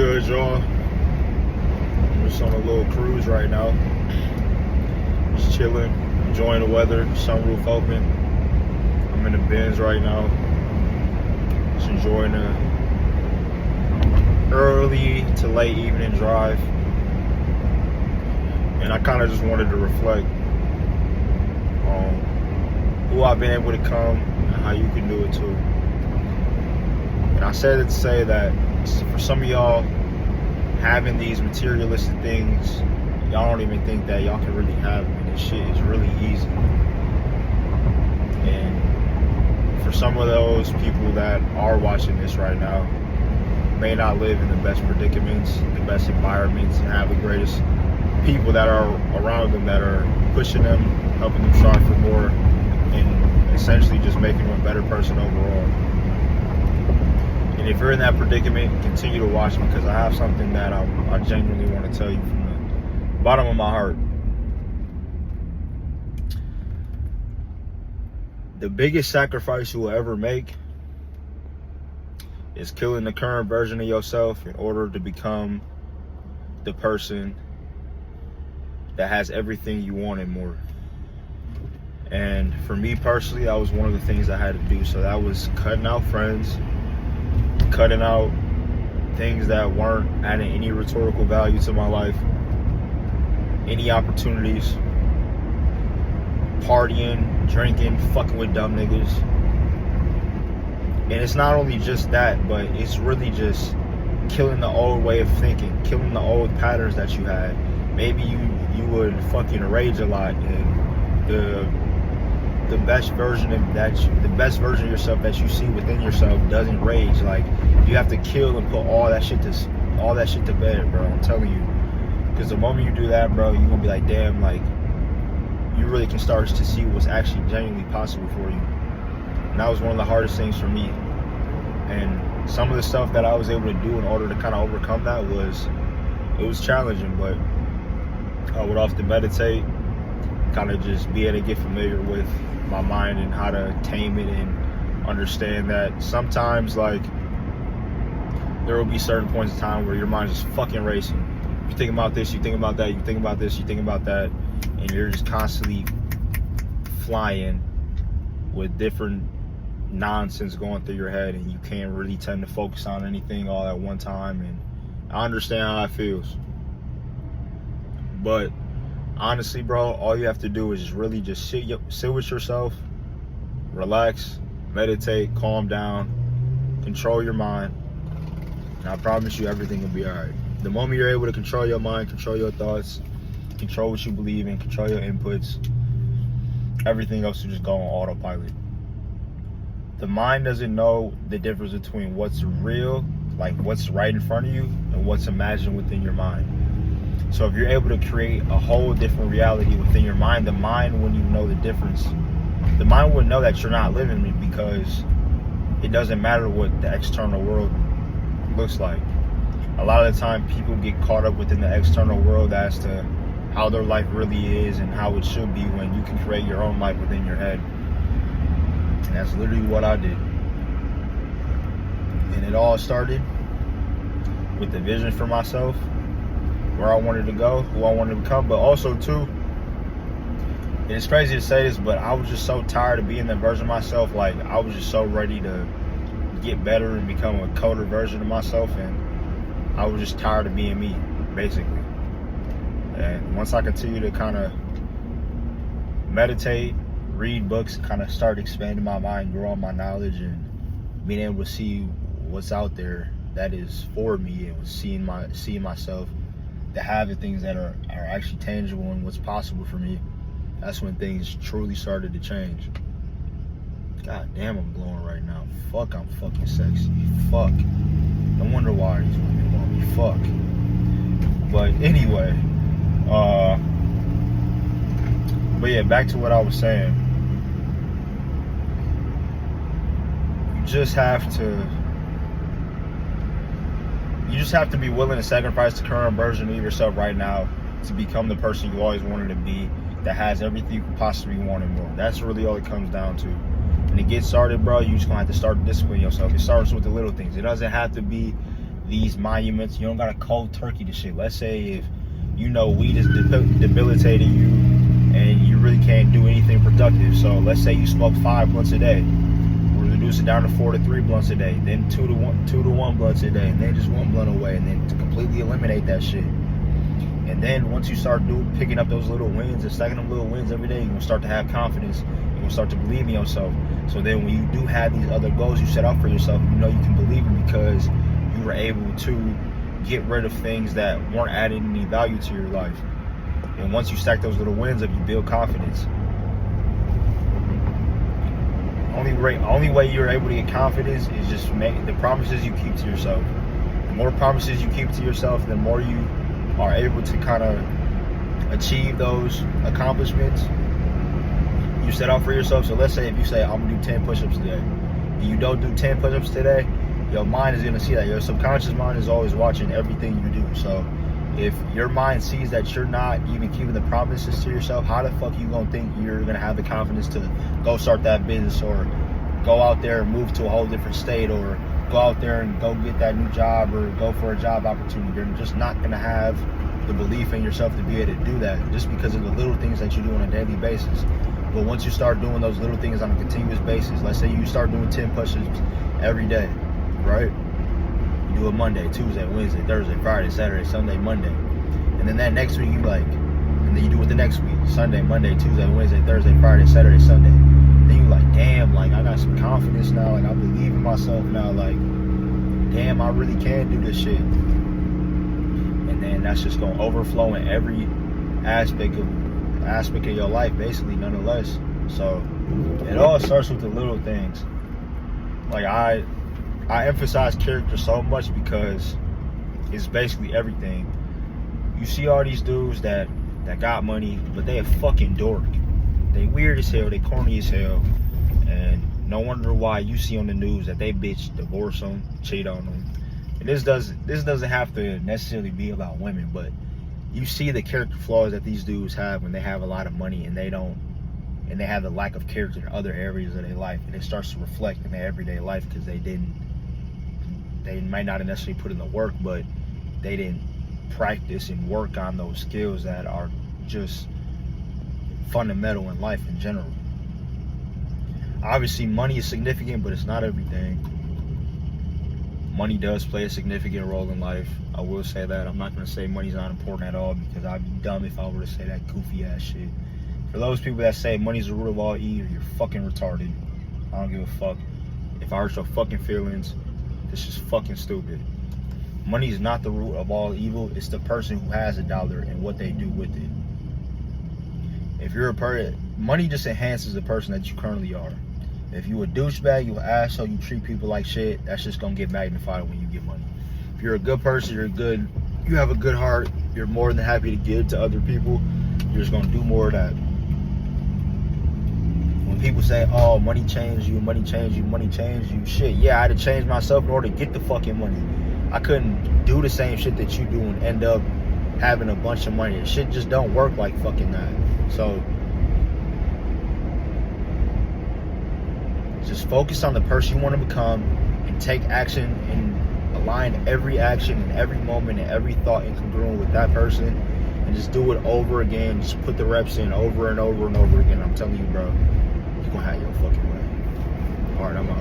good, y'all? I'm just on a little cruise right now. Just chilling, enjoying the weather, sunroof open. I'm in the Benz right now. Just enjoying the early to late evening drive. And I kind of just wanted to reflect on who I've been able to come and how you can do it too. And I said it to say that for some of y'all, having these materialistic things, y'all don't even think that y'all can really have them. And this shit is really easy. And for some of those people that are watching this right now, may not live in the best predicaments, the best environments, and have the greatest people that are around them that are pushing them, helping them strive for more, and essentially just making them a better person overall. And if you're in that predicament, continue to watch me, because I have something that I genuinely want to tell you from the bottom of my heart. The biggest sacrifice you will ever make is killing the current version of yourself in order to become the person that has everything you want and more. And for me personally, that was one of the things I had to do. So that was cutting out friends, cutting out things that weren't adding any rhetorical value to my life, any opportunities, partying, drinking, fucking with dumb niggas. And it's not only just that, but it's really just killing the old way of thinking, killing the old patterns that you had. Maybe you would fucking rage a lot, and the best version of that, the best version of yourself that you see within yourself doesn't rage. Like, you have to kill and put all that shit to bed, bro. I'm telling you, because the moment you do that, bro, you're gonna be like, damn, like, you really can start to see what's actually genuinely possible for you. And that was one of the hardest things for me. And some of the stuff that I was able to do in order to kind of overcome that was challenging, but I would often meditate, kind of just be able to get familiar with my mind and how to tame it, and understand that sometimes, like, there will be certain points in time where your mind is just fucking racing. You think about this, you think about that, you think about this, you think about that, and you're just constantly flying with different nonsense going through your head, and you can't really tend to focus on anything all at one time. And I understand how that feels. But honestly, bro, all you have to do is just really just sit with yourself, relax, meditate, calm down, control your mind, and I promise you everything will be all right. The moment you're able to control your mind, control your thoughts, control what you believe in, control your inputs, everything else will just go on autopilot. The mind doesn't know the difference between what's real, like what's right in front of you, and what's imagined within your mind. So if you're able to create a whole different reality within your mind, the mind wouldn't even know the difference. The mind wouldn't know that you're not living it, because it doesn't matter what the external world looks like. A lot of the time, people get caught up within the external world as to how their life really is and how it should be, when you can create your own life within your head. And that's literally what I did. And it all started with the vision for myself, where I wanted to go, who I wanted to become, but also too, and it's crazy to say this, but I was just so tired of being that version of myself. Like, I was just so ready to get better and become a colder version of myself, and I was just tired of being me, basically. And once I continue to kind of meditate, read books, kind of start expanding my mind, growing my knowledge, and being able to see what's out there that is for me, and seeing myself to have the things that are actually tangible and what's possible for me, that's when things truly started to change. God damn, I'm glowing right now. Fuck, I'm fucking sexy. Fuck. No wonder why these women want me. Fuck. But anyway, but yeah, back to what I was saying. You just have to be willing to sacrifice the current version of yourself right now to become the person you always wanted to be, that has everything you could possibly want and more. That's really all it comes down to. And to get started, bro, you just gonna have to start to discipline yourself. It starts with the little things. It doesn't have to be these monuments. You don't gotta cold turkey the shit. Let's say if you know weed is debilitating you and you really can't do anything productive. So let's say you smoke 5 blunts a day. We'll reduce it down to 4 to 3 blunts a day, then 2 to 1 blunts a day, and then just 1 blunt away, and then to completely eliminate that shit. And then once you start picking up those little wins and stacking them little wins every day, you're gonna start to have confidence. You're gonna start to believe in yourself. So then when you do have these other goals you set out for yourself, you know you can believe in because you were able to get rid of things that weren't adding any value to your life. And once you stack those little wins up, you build confidence. Only way you're able to get confidence is just make the promises you keep to yourself. The more promises you keep to yourself, the more you are able to kind of achieve those accomplishments you set out for yourself. So let's say if you say, I'm gonna do 10 push-ups today, and you don't do 10 push-ups today, your mind is gonna see that. Your subconscious mind is always watching everything you do. So if your mind sees that you're not even keeping the promises to yourself, how the fuck you gonna think you're gonna have the confidence to go start that business, or go out there and move to a whole different state, or go out there and go get that new job, or go for a job opportunity? You're just not gonna have the belief in yourself to be able to do that, just because of the little things that you do on a daily basis. But once you start doing those little things on a continuous basis, let's say you start doing 10 push-ups every day, right? You do it Monday, Tuesday, Wednesday, Thursday, Friday, Saturday, Sunday, Monday. And then that next week you like, and then you do it the next week, Sunday, Monday, Tuesday, Wednesday, Thursday, Friday, Saturday, Sunday. Then you like, damn, like I got some confidence now, like I believe in myself now, like, damn, I really can do this shit. And then that's just gonna overflow in every aspect of your life, basically, nonetheless. So it all starts with the little things. Like I emphasize character so much because it's basically everything. You see all these dudes that got money, but they a fucking dork. They weird as hell, they corny as hell, and no wonder why you see on the news that they bitch divorce them, cheat on them. And this doesn't have to necessarily be about women, but you see the character flaws that these dudes have when they have a lot of money and they have the lack of character in other areas of their life, and it starts to reflect in their everyday life because they might not have necessarily put in the work, but they didn't practice and work on those skills that are just fundamental in life in general. Obviously, money is significant, but it's not everything. Money does play a significant role in life. I will say that. I'm not going to say money's not important at all, because I'd be dumb if I were to say that goofy ass shit. For those people that say money's the root of all evil, you're fucking retarded. I don't give a fuck. If I hurt your fucking feelings, this is fucking stupid. Money is not the root of all evil. It's the person who has a dollar and what they do with it. If you're a person, money just enhances the person that you currently are. If you a douchebag, you an asshole, you treat people like shit, that's just gonna get magnified when you get money. If you're a good person, you have a good heart, you're more than happy to give to other people, you're just gonna do more of that. When people say, oh, money changed you, money changed you, money changed you, shit, yeah, I had to change myself in order to get the fucking money. I couldn't do the same shit that you do and end up having a bunch of money. Shit just don't work like fucking that. So just focus on the person you want to become and take action and align every action and every moment and every thought incongruent with that person, and just do it over again. Just put the reps in over and over and over again. I'm telling you, bro, you're gonna have your fucking way. All right, I'm out.